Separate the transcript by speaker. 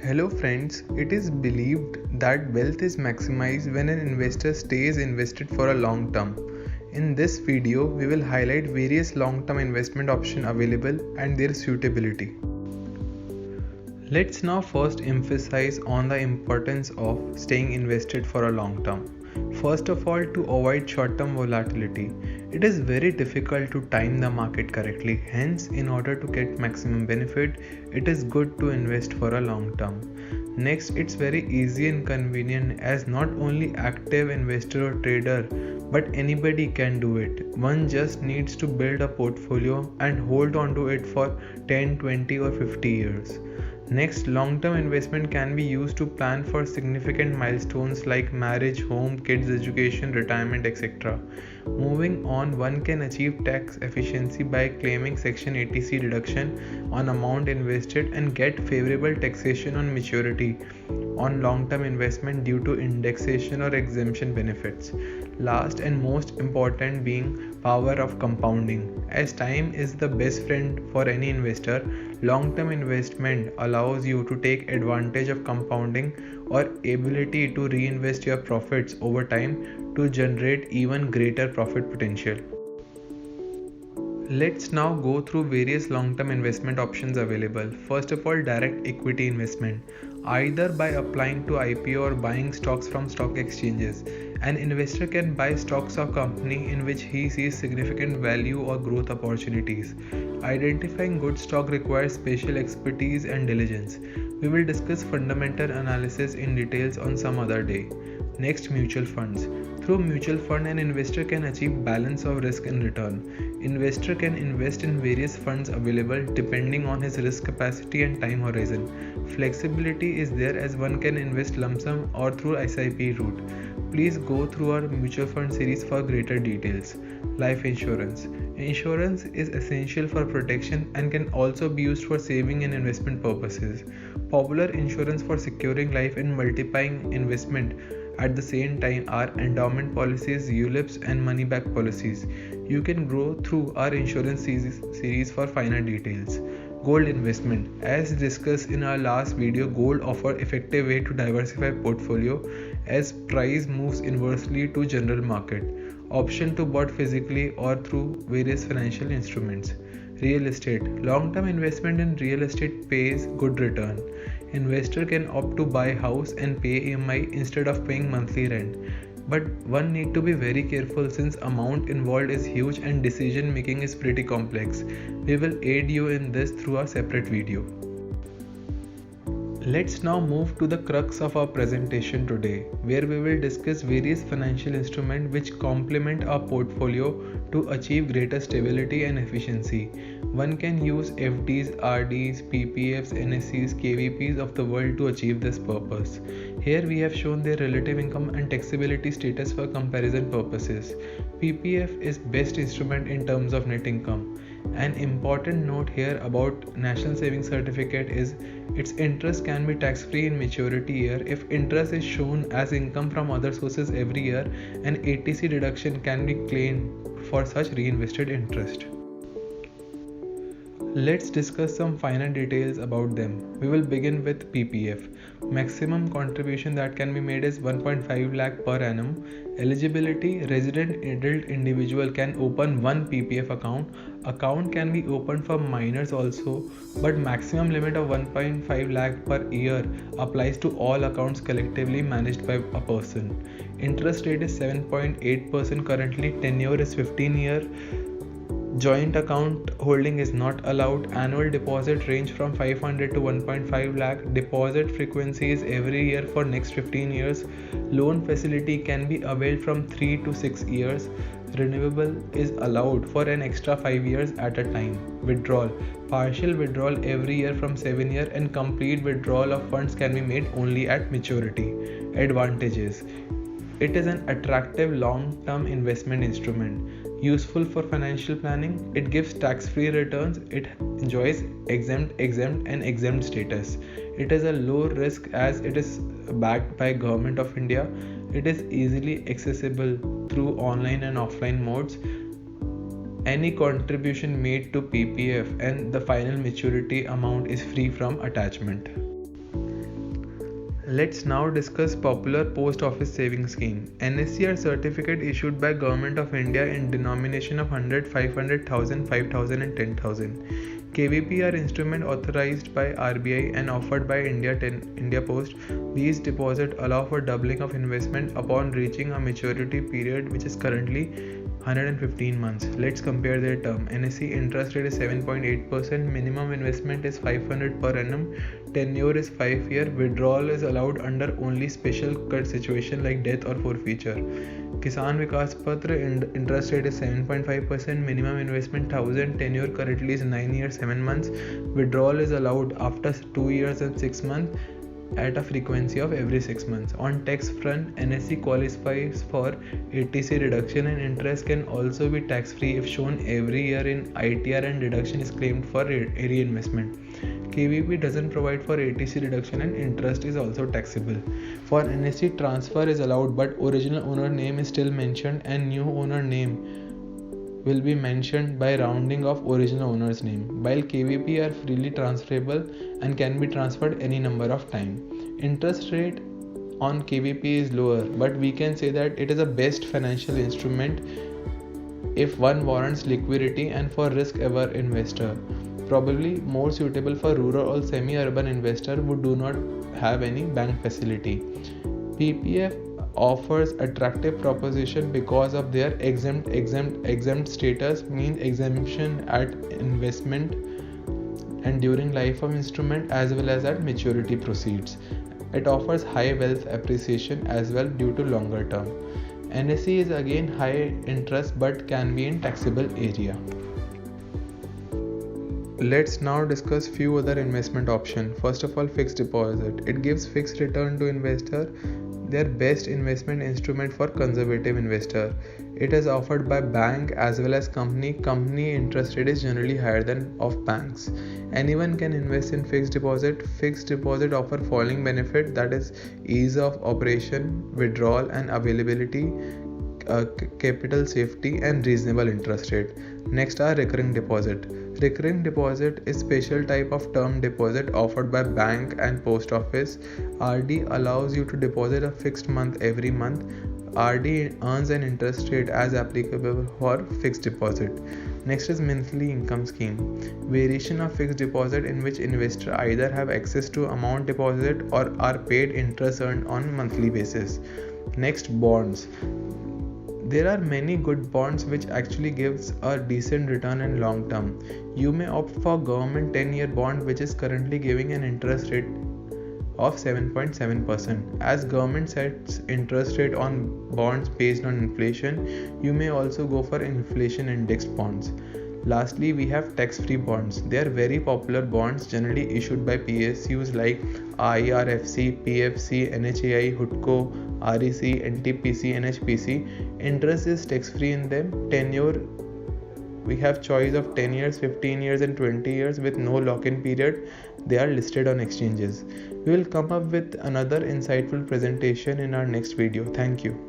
Speaker 1: Hello friends, it is believed that wealth is maximized when an investor stays invested for a long term. In this video, we will highlight various long-term investment options available and their suitability. Let's now first emphasize on the importance of staying invested for a long term. First of all, to avoid short-term volatility. It is very difficult to time the market correctly. Hence, in order to get maximum benefit, it is good to invest for a long term. Next, it's very easy and convenient as not only active investor or trader, but anybody can do it. One just needs to build a portfolio and hold on to it for 10, 20 or 50 years. Next, long-term investment can be used to plan for significant milestones like marriage, home, kids' education, retirement, etc. Moving on, one can achieve tax efficiency by claiming Section 80C deduction on amount invested and get favorable taxation on maturity on long-term investment due to indexation or exemption benefits. Last and most important being power of compounding. As time is the best friend for any investor, long-term investment allows you to take advantage of compounding or ability to reinvest your profits over time to generate even greater profit potential. Let's now go through various long-term investment options available. First of all, direct equity investment. Either by applying to IPO or buying stocks from stock exchanges, an investor can buy stocks of company in which he sees significant value or growth opportunities. Identifying good stock requires special expertise and diligence. We will discuss fundamental analysis in details on some other day. Next, mutual funds. Through mutual fund, an investor can achieve balance of risk and return. Investor can invest in various funds available depending on his risk capacity and time horizon. Flexibility is there as one can invest lump sum or through SIP route. Please go through our mutual fund series for greater details. Life insurance. Insurance is essential for protection and can also be used for saving and investment purposes. Popular insurance for securing life and multiplying investment at the same time are endowment policies, ULIPs and money back policies. You can go through our insurance series for finer details. Gold investment. As discussed in our last video, gold offers effective way to diversify portfolio as price moves inversely to general market. Option to bought physically or through various financial instruments. Real estate. Long-term investment in real estate pays good return. Investor can opt to buy house and pay EMI instead of paying monthly rent. But one need to be very careful since amount involved is huge and decision making is pretty complex. We will aid you in this through a separate video. Let's now move to the crux of our presentation today, where we will discuss various financial instruments which complement our portfolio to achieve greater stability and efficiency. One can use FDs, RDs, PPFs, NSCs, KVPs of the world to achieve this purpose. Here we have shown their relative income and taxability status for comparison purposes. PPF is best instrument in terms of net income. An important note here about National Savings Certificate is its interest can be tax-free in maturity year if interest is shown as income from other sources every year, and 80C deduction can be claimed for such reinvested interest. Let's discuss some finer details about them. We will begin with PPF. Maximum contribution that can be made is 1.5 lakh per annum. Eligibility: resident adult individual can open one PPF account. Account can be opened for minors also, but maximum limit of 1.5 lakh per year applies to all accounts collectively managed by a person. Interest rate is 7.8% currently. Tenure is 15 years. Joint account holding is not allowed. Annual deposit range from 500 to 1.5 lakh. Deposit frequency is every year for next 15 years. Loan facility can be availed from 3 to 6 years. Renewable is allowed for an extra 5 years at a time. Withdrawal. Partial withdrawal every year from 7 years and complete withdrawal of funds can be made only at maturity. Advantages. It is an attractive long-term investment instrument. Useful for financial planning. It gives tax-free returns. It enjoys exempt status. It is a low risk as it is backed by Government of India. It is easily accessible through online and offline modes. Any contribution made to PPF and the final maturity amount is free from attachment. Let's now discuss popular post office savings scheme. NSCR certificate issued by Government of India in denomination of 100, 500,000, 5,000 and 10,000. KVP are instrument authorized by RBI and offered by India Post. These deposits allow for doubling of investment upon reaching a maturity period which is currently 115 months. Let's compare their term. NSE interest rate is 7.8%, minimum investment is 500 per annum, tenure is 5 year, withdrawal is allowed under only special situation like death or forfeiture. Kisan Vikas Patra interest rate is 7.5%, minimum investment 1000, tenure currently is 9 years 7 months, withdrawal is allowed after 2 years and 6 months at a frequency of every 6 months. On tax front, NSE qualifies for ATC reduction and interest can also be tax free if shown every year in ITR and deduction is claimed for reinvestment. KVP doesn't provide for ATC reduction and interest is also taxable. For NSE, transfer is allowed but original owner name is still mentioned and new owner name will be mentioned by rounding of original owner's name, while KVP are freely transferable and can be transferred any number of times. Interest rate on KVP is lower, but we can say that it is a best financial instrument if one warrants liquidity and for risk-averse investor. Probably more suitable for rural or semi-urban investor who do not have any bank facility. PPF offers attractive proposition because of their exempt status, means exemption at investment and during life of instrument as well as at maturity proceeds. It offers high wealth appreciation as well due to longer term. NSE is again high interest but can be in taxable area. Let's now discuss few other investment options. First of all, fixed deposit. It gives fixed return to investor. Their best investment instrument for conservative investor. It is offered by bank as well as company. Company interest rate is generally higher than of banks. Anyone can invest in fixed deposit. Fixed deposit offer following benefit, that is ease of operation, withdrawal and availability, capital safety and reasonable interest rate. Next are recurring deposit. Recurring deposit is special type of term deposit offered by bank and post office. RD allows you to deposit a fixed month every month. RD earns an interest rate as applicable for fixed deposit. Next is monthly income scheme. Variation of fixed deposit in which investor either have access to amount deposit or are paid interest earned on monthly basis. Next, bonds. There are many good bonds which actually gives a decent return in long term. You may opt for government 10-year bond which is currently giving an interest rate of 7.7%. As government sets interest rate on bonds based on inflation, you may also go for inflation indexed bonds. Lastly, we have tax-free bonds. They are very popular bonds generally issued by PSUs like IRFC, PFC, NHAI, HUDCO, REC, NTPC, NHPC. Interest is tax-free in them. Tenure, we have choice of 10 years, 15 years and 20 years with no lock-in period. They are listed on exchanges. We will come up with another insightful presentation in our next video. Thank you.